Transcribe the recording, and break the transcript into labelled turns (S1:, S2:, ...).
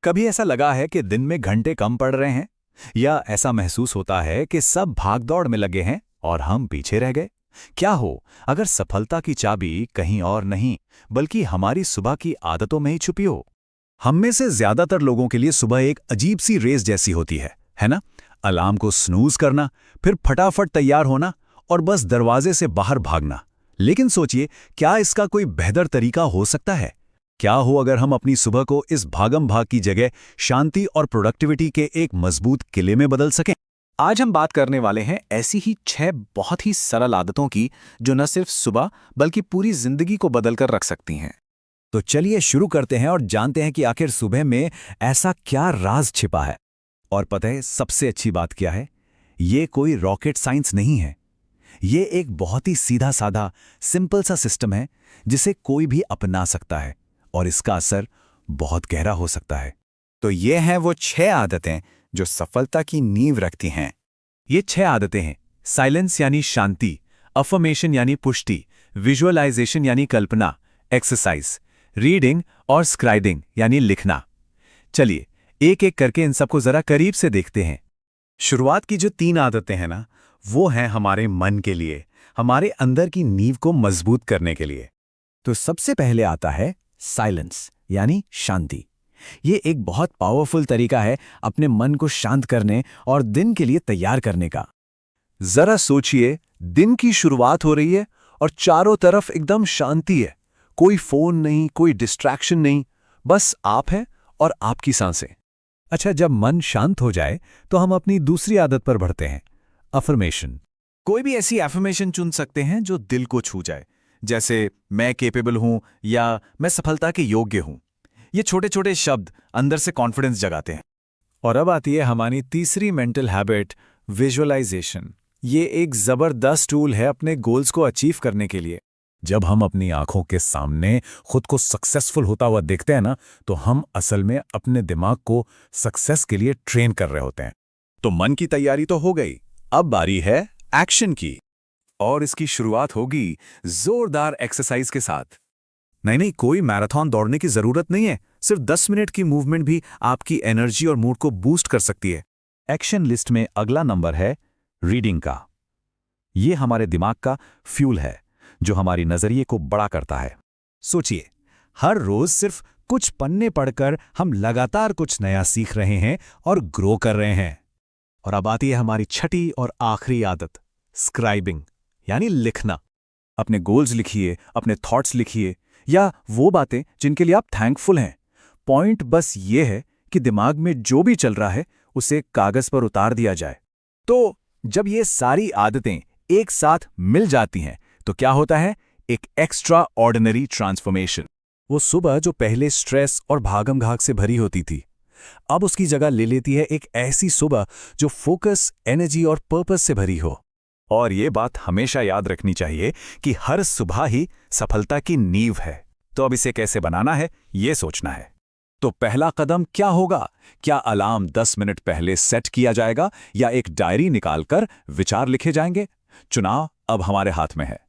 S1: कभी ऐसा लगा है कि दिन में घंटे कम पड़ रहे हैं, या ऐसा महसूस होता है कि सब भागदौड़ में लगे हैं और हम पीछे रह गए? क्या हो अगर सफलता की चाबी कहीं और नहीं बल्कि हमारी सुबह की आदतों में ही छुपी हो? हम में से ज्यादातर लोगों के लिए सुबह एक अजीब सी रेस जैसी होती है ना? अलार्म को स्नूज करना, फिर फटाफट तैयार होना और बस दरवाजे से बाहर भागना। लेकिन सोचिए, क्या इसका कोई बेहतर तरीका हो सकता है? क्या हो अगर हम अपनी सुबह को इस भागम भाग की जगह शांति और प्रोडक्टिविटी के एक मजबूत किले में बदल सकें?
S2: आज हम बात करने वाले हैं ऐसी ही 6 बहुत ही सरल आदतों की जो न सिर्फ सुबह बल्कि पूरी जिंदगी को बदलकर रख सकती हैं।
S1: तो चलिए शुरू करते हैं और जानते हैं कि आखिर सुबह में ऐसा क्या राज छिपा है। और पता है सबसे अच्छी बात क्या है? ये कोई रॉकेट साइंस नहीं है। ये एक बहुत ही सीधा साधा सिंपल सा सिस्टम है जिसे कोई भी अपना सकता है और इसका असर बहुत गहरा हो सकता है।
S2: तो ये हैं वो 6 आदतें जो सफलता की नींव रखती हैं।
S1: ये 6 आदतें हैं: साइलेंस यानी शांति, अफर्मेशन यानी पुष्टि, विजुअलाइजेशन यानी कल्पना, एक्सरसाइज, रीडिंग और स्क्राइबिंग यानी लिखना। चलिए एक एक करके इन सबको जरा करीब से देखते हैं।
S2: शुरुआत की जो 3 आदतें हैं ना, वो हैं हमारे मन के लिए, हमारे अंदर की नींव को मजबूत करने के लिए।
S1: तो सबसे पहले आता है साइलेंस यानी शांति। ये एक बहुत पावरफुल तरीका है अपने मन को शांत करने और दिन के लिए तैयार करने का। जरा सोचिए, दिन की शुरुआत हो रही है और चारों तरफ एकदम शांति है। कोई फोन नहीं, कोई डिस्ट्रैक्शन नहीं, बस आप हैं और आपकी सांसें। अच्छा, जब मन शांत हो जाए तो हम अपनी दूसरी आदत पर बढ़ते हैं, अफर्मेशन।
S2: कोई भी ऐसी एफर्मेशन चुन सकते हैं जो दिल को छू जाए, जैसे मैं कैपेबल हूं या मैं सफलता के योग्य हूं। ये छोटे छोटे शब्द अंदर से कॉन्फिडेंस जगाते हैं।
S1: और अब आती है हमारी तीसरी मेंटल हैबिट, विजुअलाइजेशन। ये एक जबरदस्त टूल है अपने गोल्स को अचीव करने के लिए। जब हम अपनी आंखों के सामने खुद को सक्सेसफुल होता हुआ देखते हैं ना, तो हम असल में अपने दिमाग को सक्सेस के लिए ट्रेन कर रहे होते हैं। तो मन की तैयारी तो हो गई, अब बारी है एक्शन की। और इसकी शुरुआत होगी जोरदार एक्सरसाइज के साथ। नहीं, कोई मैराथन दौड़ने की जरूरत नहीं है। सिर्फ 10 मिनट की मूवमेंट भी आपकी एनर्जी और मूड को बूस्ट कर सकती है। एक्शन लिस्ट में अगला नंबर है रीडिंग का। ये हमारे दिमाग का फ्यूल है जो हमारी नजरिए को बड़ा करता है। सोचिए, हर रोज सिर्फ कुछ पन्ने पढ़कर हम लगातार कुछ नया सीख रहे हैं और ग्रो कर रहे हैं। और अब आती है हमारी छठी और आखिरी आदत, स्क्राइबिंग यानी लिखना। अपने गोल्स लिखिए, अपने थॉट्स लिखिए, या वो बातें जिनके लिए आप थैंकफुल हैं। पॉइंट बस ये है कि दिमाग में जो भी चल रहा है उसे कागज पर उतार दिया जाए। तो जब ये सारी आदतें एक साथ मिल जाती हैं तो क्या होता है? एक एक्स्ट्रा ऑर्डिनरी ट्रांसफॉर्मेशन। वो सुबह जो पहले स्ट्रेस और भागम भाग से भरी होती थी, अब उसकी जगह ले लेती है एक ऐसी सुबह जो फोकस, एनर्जी और पर्पस से भरी हो। और ये बात हमेशा याद रखनी चाहिए कि हर सुबह ही सफलता की नींव है। तो अब इसे कैसे बनाना है, ये सोचना है। तो पहला कदम क्या होगा? क्या अलार्म 10 मिनट पहले सेट किया जाएगा या एक डायरी निकालकर विचार लिखे जाएंगे? चुनाव अब हमारे हाथ में है।